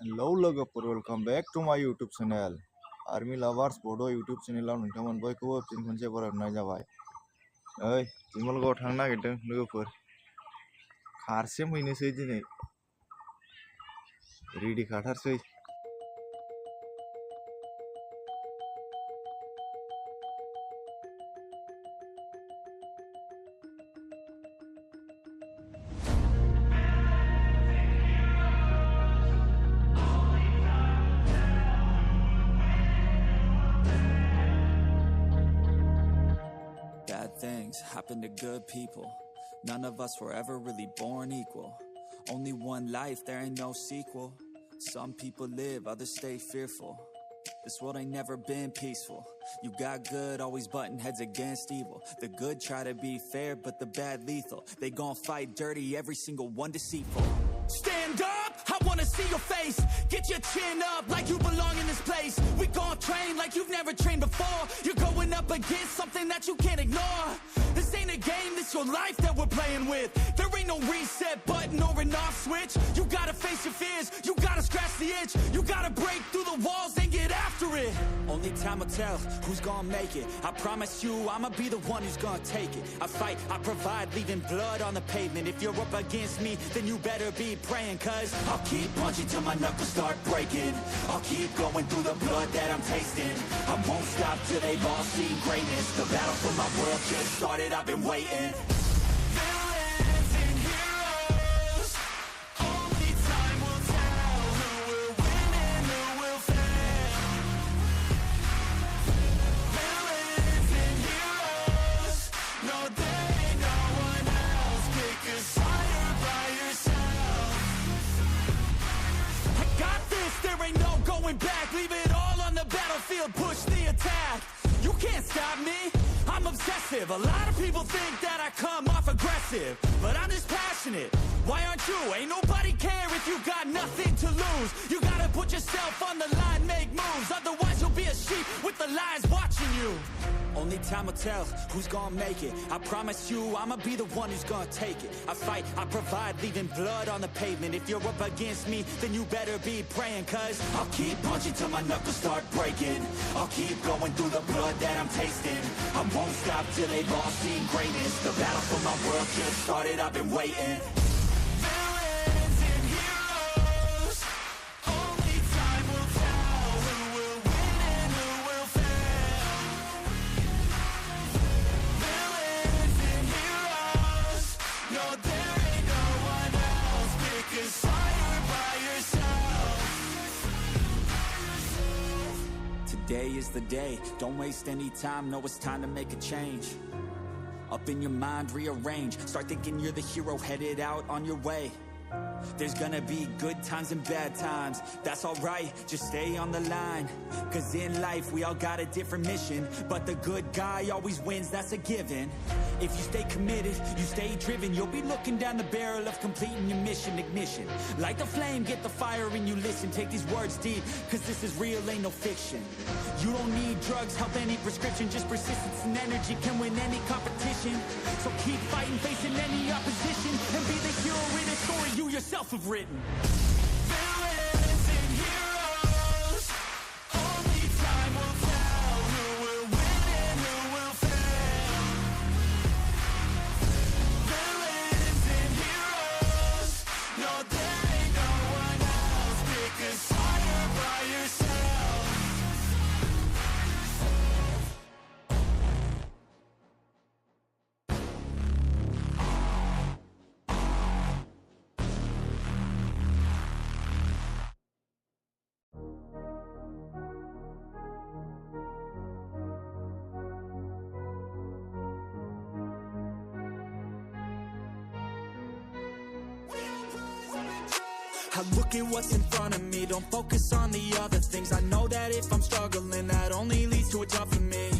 Hello lwgwfwr, welcome back to my YouTube channel. Army lovers Bodo YouTube channel आव नोंथांमोन बयखौबो fin खनसे बरायहरनाय जाबाय। ओइ दिमालगावआव थांनो नागिरदों लोगोफोर। खारसे हैनोसै दिनै। Ready खाथारसै। Bad things happen to good people. None of us were ever really born equal. Only one life, there ain't no sequel. Some people live, others stay fearful. This world ain't never been peaceful. You got good, always butting heads against evil. The good try to be fair, but the bad lethal. They gon' fight dirty, every single one deceitful. Stand up, I wanna see your face. Get your chin up like you belong in this place. We gon' train like you've never trained before. You're going up against something that you can't ignore. This ain't a game, this your life that we're playing with. There ain't no reset button or an off switch. You gotta face your fears, you gotta scratch the itch. You gotta break through the walls and get after it. Only time will tell who's gonna make it. I promise you, I'ma be the one who's gonna take it. I fight, I provide, leaving blood on the pavement. If you're up against me, then you better be praying. Cause I'll keep punching till my knuckles start breaking. I'll keep going through the blood that I'm tasting. I won't stop till they've all seen greatness. The battle for my world just started, I've been waiting. Villains and heroes, only time will tell who will win and who will fail. Villains and heroes, no there ain't no one else. Pick a side by yourself. I got this, there ain't no going back. Leave it all on the battlefield, push the attack. You can't stop me, I'm obsessive. A lot of people think that I come off aggressive, but I'm just passionate. Why aren't you? Ain't nobody care if you got nothing to lose. You gotta put yourself on the line, make moves. Otherwise you'll be a sheep with the lies watching you. Only time will tell who's gonna make it. I promise you, I'ma be the one who's gonna take it. I fight, I provide, leaving blood on the pavement. If you're up against me, then you better be praying. Cause I'll keep punching till my knuckles start breaking. I'll keep going through the blood that I'm tasting. I won't stop till they've all seen greatness. The battle for my world just started, I've been waiting. Villains and heroes, only time will tell who will win and who will fail. Villains and heroes, no there ain't no one else. Pick a side by yourself. Today is the day, don't waste any time. No, it's time to make a change. Up in your mind, rearrange. Start thinking you're the hero headed out on your way. There's gonna be good times and bad times. That's alright, just stay on the line. Cause in life we all got a different mission, but the good guy always wins, that's a given. If you stay committed, you stay driven, you'll be looking down the barrel of completing your mission. Ignition, light the flame, get the fire and you listen. Take these words deep, cause this is real, ain't no fiction. You don't need drugs, help any prescription. Just persistence and energy can win any competition. So keep fighting, facing any opposition, and be the hero in a story you yourself have written. Villains and heroes, only time will tell who will win and who will fail. Villains and heroes, no there ain't no one else. Pick a side by yourself. I look at what's in front of me, don't focus on the other things. I know that if I'm struggling, that only leads to a job for me.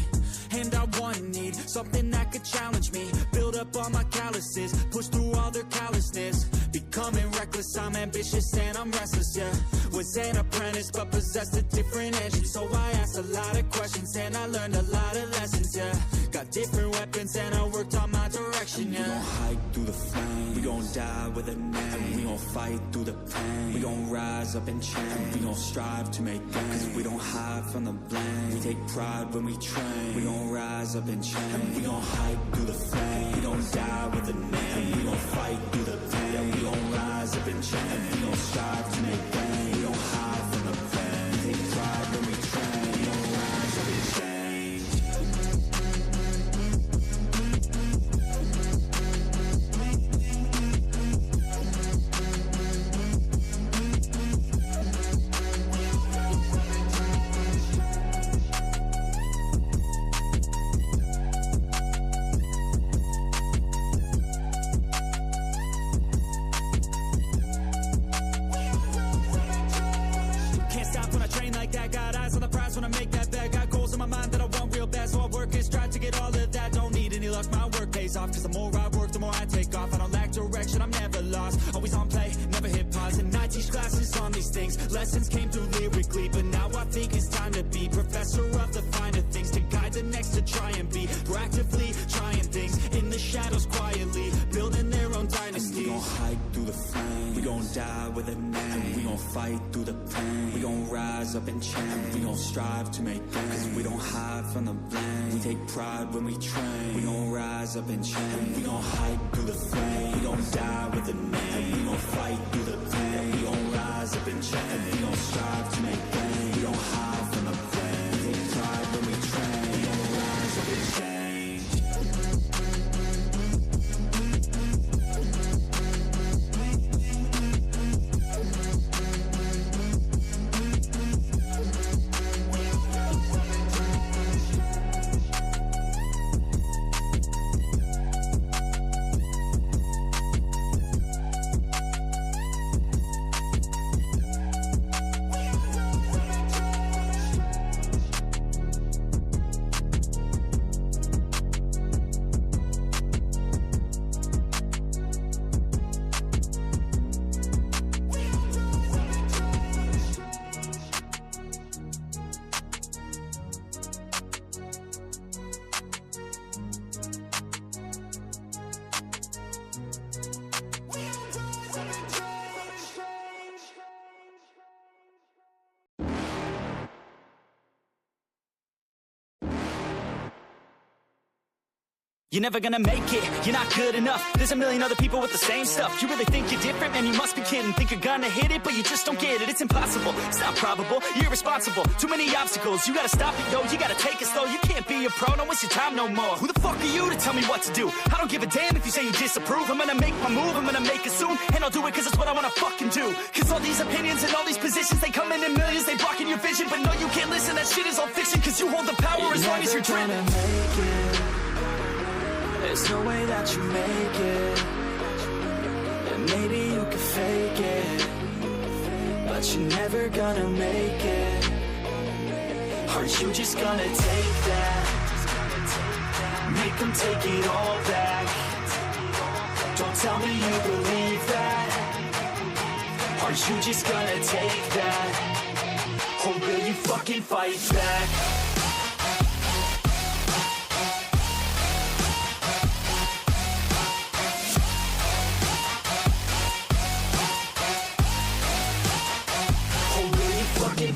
And I need something that could challenge me, build up all my calluses, push through all their callousness. Becoming reckless, I'm ambitious and I'm restless, yeah. Was an apprentice but possessed a different edge, so I asked a lot of questions and I learned a lot of lessons, yeah. got different weapons and I worked on my direction, yeah. We gon' hike through the flames, we gon' die with a name. We gon' fight through the pain, we gon' rise up and change. We gon' strive to make gains, cause we don't hide from the blame. We take pride when we train, we gon' rise up and change. We gon' hike through the flames, we gon' die with a name. We gon' fight through the pain, we gon' rise up and change. We gon' strive to make gains, we don't hide from the blame. We take pride when we train, we gon' rise up and change. Off, cause the more I work, the more I take off. I don't lack direction, I'm never lost. Always on play, never hit pause. And I teach classes on these things. Lessons came through lyrically, but now I think it's time to be professor of the finer things, to guide the next, to try and be proactively trying things in the shadows quietly, building their own dynasty. And we gon' hike through the flame, we gon' die with a name. We gon' fight through the pain, we gon' rise up and change. We gon' strive to make gains, cause we don't hide from the blame. We take pride when we train, we gon' rise up and change. We gon' hike through the flame, we gon' die with a name. We gon' fight through the pain, we gon' rise up and change. We gon' strive to make gains, we don't hide from the blame. We take pride when we train, we gon' rise up and change. You're never gonna make it, you're not good enough. There's a million other people with the same stuff. You really think you're different? Man, you must be kidding. Think you're gonna hit it, but you just don't get it. It's impossible, it's not probable, you're irresponsible. Too many obstacles, you gotta stop it, yo. You gotta take it slow, you can't be a pro. Don't waste your time no more. Who the fuck are you to tell me what to do? I don't give a damn if you say you disapprove. I'm gonna make my move, I'm gonna make it soon. And I'll do it cause it's what I wanna fucking do. Cause all these opinions and all these positions, they come in millions, they blocking your vision. But no, you can't listen, that shit is all fiction. Cause you hold the power as long as you're dreaming. There's no way that you make it, and maybe you can fake it, but you're never gonna make it. Aren't you just gonna take that? Make them take it all back. Don't tell me you believe that. Aren't you just gonna take that? Or will you fucking fight back?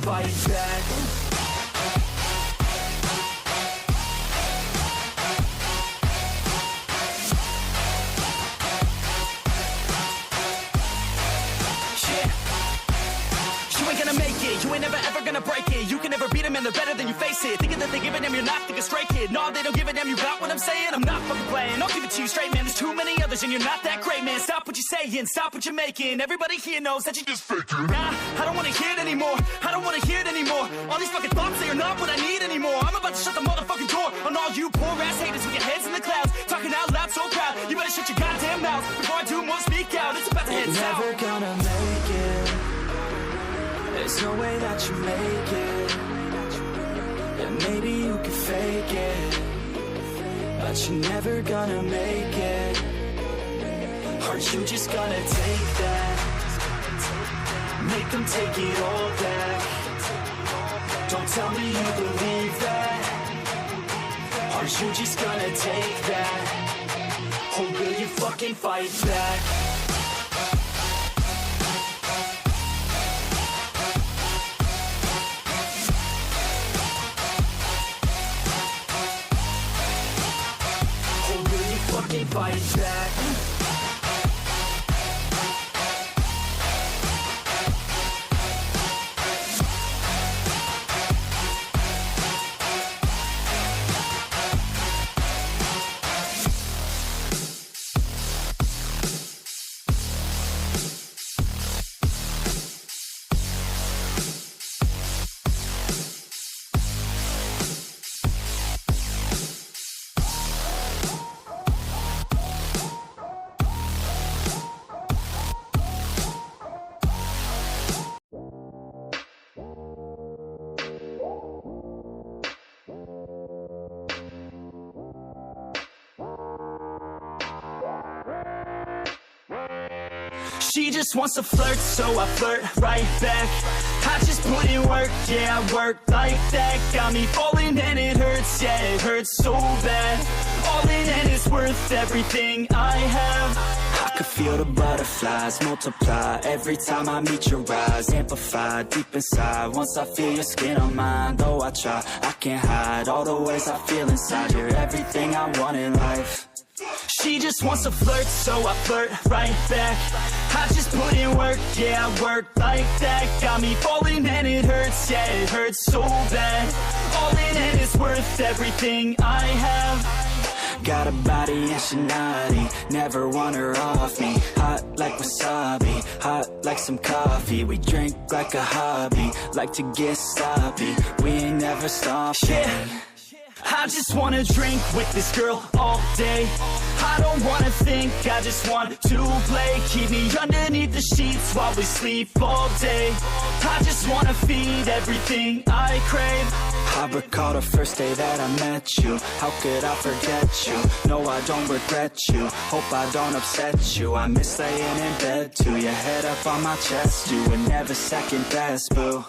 Fight back. You ain't gonna make it, you ain't never ever gonna break it. You can never beat them and they're better than you, face it. Thinking that they give a damn, you're not, think a straight kid. No, they don't give a damn, you got what I'm saying? I'm not fucking playing, I'll give it to you straight, man. There's too many others and you're not that great, man. Stop what you're saying, stop what you're making. Everybody here knows that you just faking. Nah, I don't wanna hear it anymore, I don't wanna hear it anymore. All these fucking thoughts, they are not what I need anymore. I'm about to shut the motherfucking door on all you poor ass haters with your heads in the clouds, talking out loud so proud. You better shut your goddamn mouth before I do more speak out. It's about to head south. Never gonna make it. There's no way that you make it, and maybe you can fake it, but you're never gonna make it. Aren't you just gonna take that? Make them take it all back. Don't tell me you believe that. Are you just gonna take that? Or will you fucking fight back? Or will you fucking fight back? She just wants to flirt, so I flirt right back. I just put in work, yeah, I work like that. Got me falling and it hurts, yeah, it hurts so bad. All in and it's worth everything I have. I could feel the butterflies multiply every time I meet your eyes. Amplify deep inside once I feel your skin on mine. Though I try, I can't hide all the ways I feel inside. You're everything I want in life. She just wants to flirt, so I flirt right back. I just put in work, yeah, I work like that. Got me falling and it hurts, yeah, it hurts so bad. All in and it's worth everything I have. Got a body and she naughty, never want her off me. Hot like wasabi, hot like some coffee. We drink like a hobby, like to get sloppy. We ain't never stopping. Yeah. I just wanna drink with this girl all day. I don't wanna think, I just want to play. Keep me underneath the sheets while we sleep all day. I just wanna feed everything I crave. I recall the first day that I met you. How could I forget you? No, I don't regret you. Hope I don't upset you. I miss laying in bed too. Your head up on my chest, you were never second best, boo.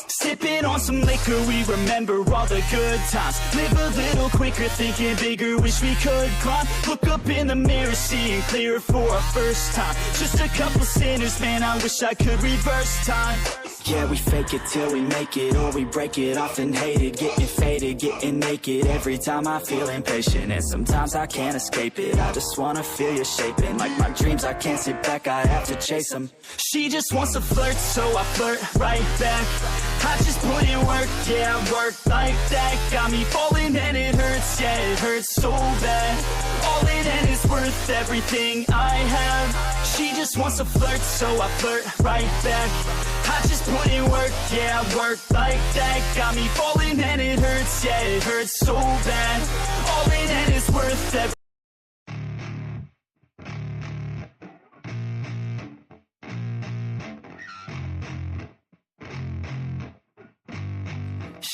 Sipping on some liquor, we remember all the good times. Live a little quicker, thinking bigger, wish we could climb. Look up in the mirror, seeing clearer for our first time. Just a couple sinners, man, I wish I could reverse time. Yeah, we fake it till we make it, or we break it off and hate it. Getting faded, getting naked, every time I feel impatient. And sometimes I can't escape it, I just wanna feel you shaping. Like my dreams, I can't sit back, I have to chase them. She just wants to flirt, so I flirt right back. I just put in work, yeah, I work like that. Got me falling and it hurts, yeah, it hurts so bad. All in and it's worth everything I have. She just wants to flirt, so I flirt right back. I just put in work, yeah, I work like that. Got me falling and it hurts, yeah, it hurts so bad. All in and it's worth everything.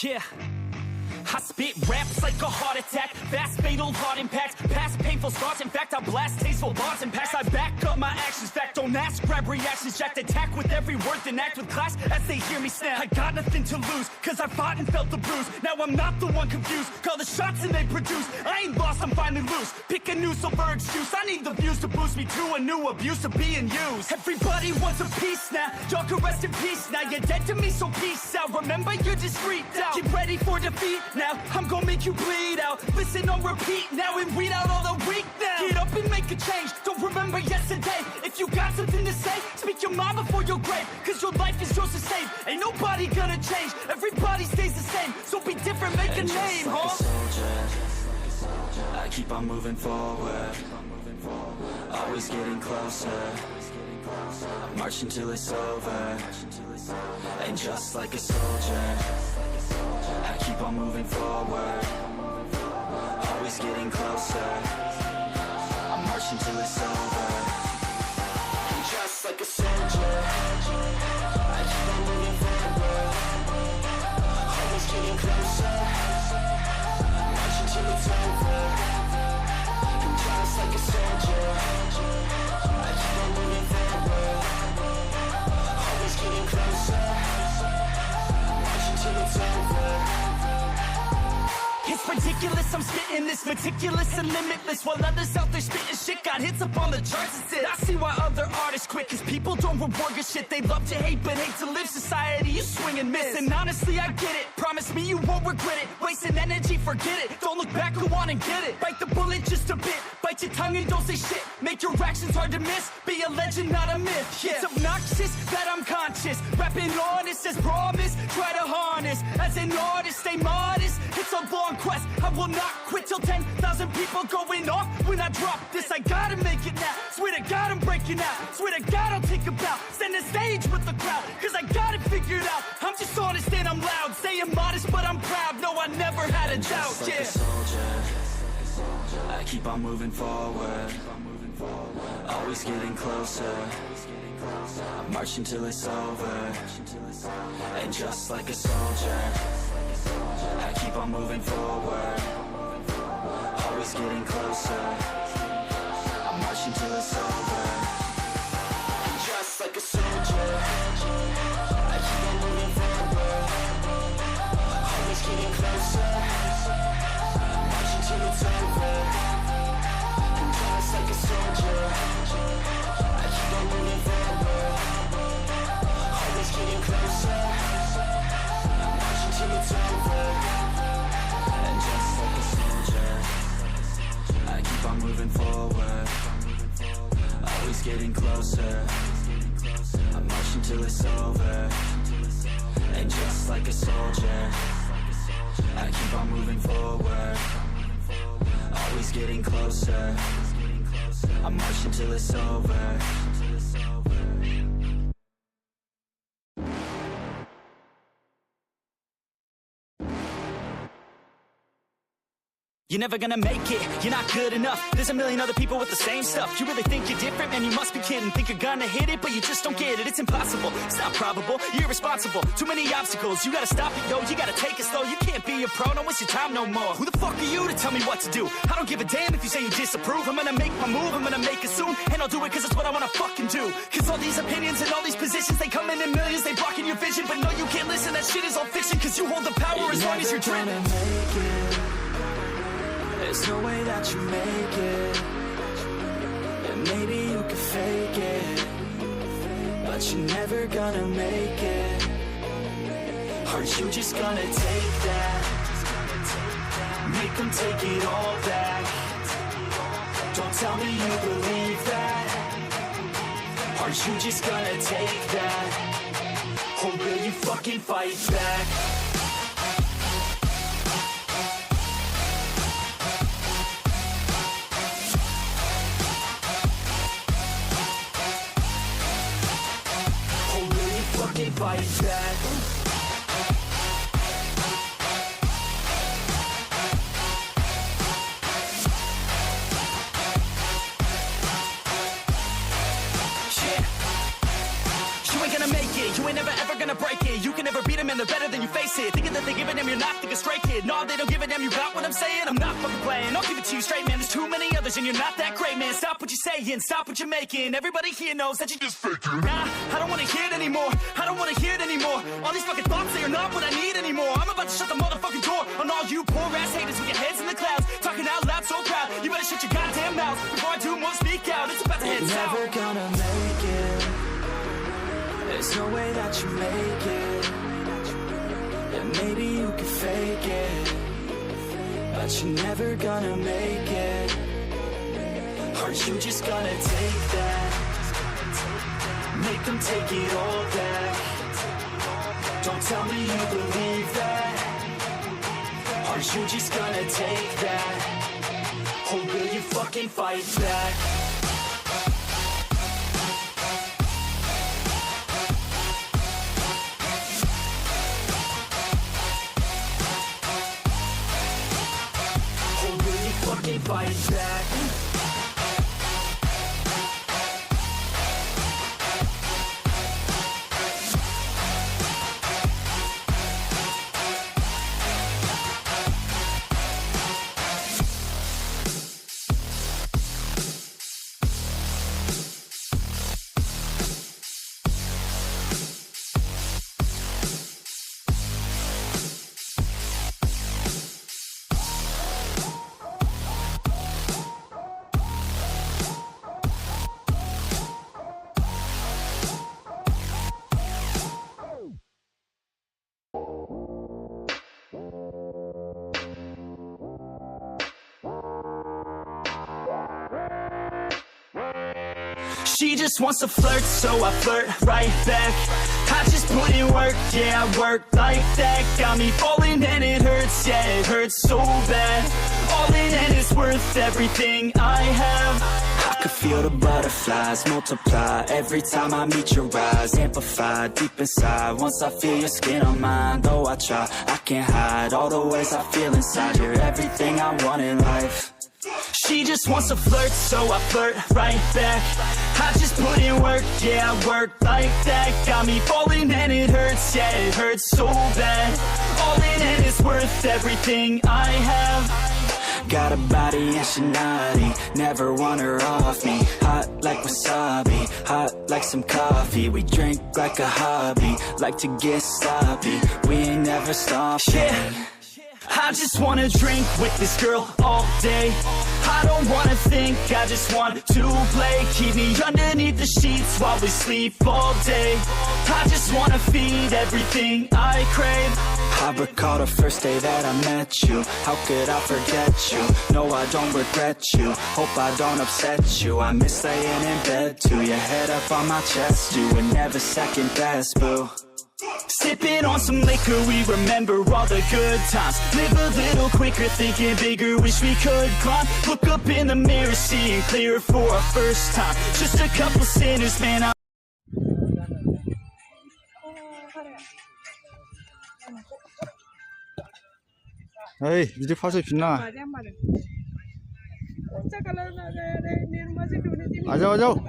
Yeah, I spit raps like a heart attack. Fast, fatal, heart impact. Past painful scars. In fact, I blast tasteful bars and packs. I back up my actions. Fact, don't ask. Grab reactions. Jacked attack with every word. Then act with class as they hear me snap. I got nothing to lose, cause I fought and felt the bruise. Now I'm not the one confused. Call the shots and they produce. I ain't lost, I'm finally loose. Pick a new silver excuse. I need the views to boost me to a new abuse of being used. Everybody wants a piece now. Y'all can rest in peace now. You're dead to me, so peace out. Remember, you're just freaked out. Get ready for defeat now. I'm gonna make you bleed out. Listen on repeat now and weed out all the weak now. Get up and make a change. Don't remember yesterday. If you got something to say, speak your mind before your grave. Cause your life is yours to save. Ain't nobody gonna change. Everybody stays the same. So be different, make a name, like huh? I keep on moving forward. Always getting closer. Marching till it's over. And just like a soldier, I keep on moving forward. Always getting closer. I'm marching till it's over. And just like a soldier, I keep on moving forward. Always getting closer. Marching till it's over. And just like a soldier, I keep on moving forward. Always getting closer. Till it's over. It's It's ridiculous, I'm spitting this meticulous and limitless, while others out there spitting shit got hits up on the charts. It's it. I see why other artists quit, cause people don't reward good shit. They love to hate but hate to live. Society, you swing and miss. And honestly, I get it. Promise me you won't regret it. Wasting energy, forget it. Don't look back, go on and get it. Bite the bullet just a bit. Bite your tongue and don't say shit. Make your actions hard to miss. Be a legend, not a myth. Yeah. It's obnoxious that I'm conscious. Rapping honest as promise. Try to harness. As an artist, stay modest. It's a long quest. I will not quit till 10,000 people going off. When I drop this, I gotta make it now. Swear to God, I'm breaking out. Swear to God, I'll take a bow. Stand the stage with the crowd. Cause I got it figured out. I'm just honest and I'm loud. Saying modest, but I'm proud. No, I never had a doubt. Just like Yeah. a soldier, I keep on moving forward. Always getting closer. I'm marching till it's over. And just like a soldier, I keep on moving forward. Always getting closer. I'm marching till it's over. And just like a soldier, I keep on moving forward. Always getting closer. I'm marching till it's over. And just like a soldier, I keep on moving forward. Always getting closer. I'm marching till it's over. And just like a soldier, I keep on moving forward. Always getting closer. I'm marching till it's over. And just like a soldier, I keep on moving forward. Always getting closer. I'm marching till it's over. You're never gonna make it, you're not good enough. There's a million other people with the same stuff. You really think you're different? Man, you must be kidding. Think you're gonna hit it, but you just don't get it. It's impossible, it's not probable, you're irresponsible. Too many obstacles, you gotta stop it, yo. You gotta take it slow, you can't be a pro. Don't waste your time no more. Who the fuck are you to tell me what to do? I don't give a damn if you say you disapprove. I'm gonna make my move, I'm gonna make it soon. And I'll do it cause it's what I wanna fucking do. Cause all these opinions and all these positions, they come in millions, they blocking your vision. But no, you can't listen, that shit is all fiction. Cause you hold the power as long as you're driven. There's no way that you make it. And maybe you could fake it, but you're never gonna make it. Aren't you just gonna take that? Make them take it all back. Don't tell me you believe that. Aren't you just gonna take that? Or will you fucking fight back? Fight back. You ain't gonna make it, you ain't never ever gonna break it. You can never beat them and they're better than you face it. Thinking that they give a damn, you're not thinking straight, kid. No, they don't give a damn, you got what I'm saying? I'm not fucking playing, I'll give it to you straight, man. There's too many others and you're not that great, man. Stop what you're saying, stop what you're making. Everybody here knows that you just faking. Nah, I don't wanna hear it anymore, I don't wanna hear it anymore. All these fucking thoughts, they are not what I need anymore. I'm about to shut the motherfucking door on all you poor ass haters with your heads in the clouds. Talking out loud so proud, you better shut your goddamn mouth before I do more speak out. It's about to head south. Never gonna make it. There's no way that you make it. And maybe you could fake it, but you're never gonna make it. Aren't you just gonna take that? Make them take it all back. Don't tell me you believe that. Aren't you just gonna take that? Or will you fucking fight back? Fight back. She just wants to flirt, so I flirt right back. I just put in work, yeah, I work like that. Got me falling and it hurts, yeah, it hurts so bad. All in and it's worth everything I have. I could feel the butterflies multiply every time I meet your eyes. Amplify deep inside once I feel your skin on mine. Though I try, I can't hide all the ways I feel inside. You're everything I want in life. She just wants to flirt, so I flirt right back. I just put in work, yeah, I work like that. Got me falling and it hurts, yeah, it hurts so bad. All in and it's worth everything I have. Got a body and she naughty, never want her off me. Hot like wasabi, hot like some coffee. We drink like a hobby, like to get sloppy. We ain't never stopping. Yeah. I just wanna drink with this girl all day. I don't wanna think, I just want to play. Keep me underneath the sheets while we sleep all day. I just wanna feed everything I crave. I recall the first day that I met you. How could I forget you? No, I don't regret you. Hope I don't upset you. I miss laying in bed too. Your head up on my chest, you were never second best, boo. Sipping on some liquor, we remember all the good times. Live a little quicker, thinking bigger, wish we could climb. Look up in the mirror, seeing clearer for our first time. Just a couple sinners, man. Hey, video fast finna. Ajao, ajao.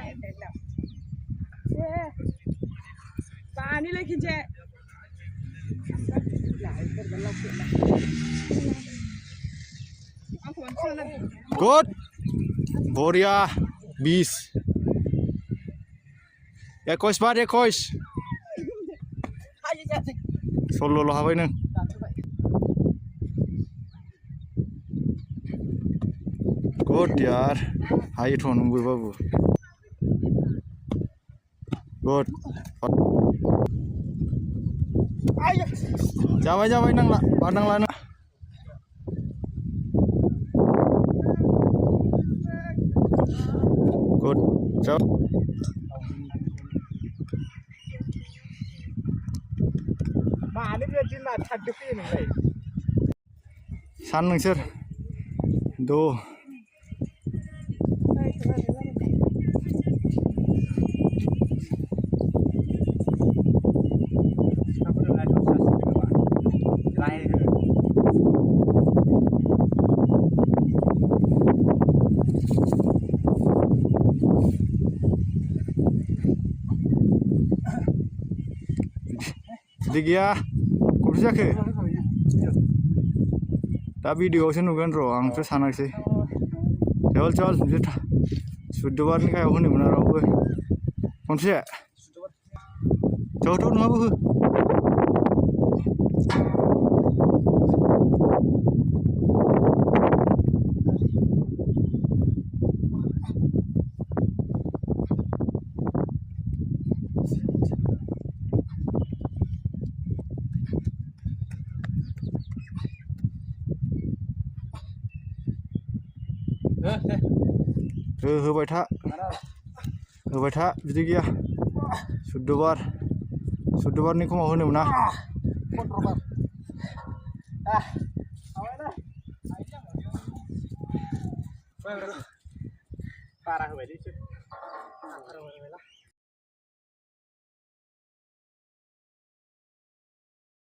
पानी लेकिन जाए Good. Boria 20. 21 bar 21. Solo lo hawai nang. Good yaar. Hai thon nunggu babu. Good. Jawai nang la, pandang la na. Good. Jaw. San nang sir. Do. Digia, kurus ke? Tapi video sih nugan roang terus anak sih. Col, sudah bar ni kayak huni mana roh? Konsi ya? Col ngabu? Hobai tha jadi kia sudah bar ni kau mau huni mana? Parah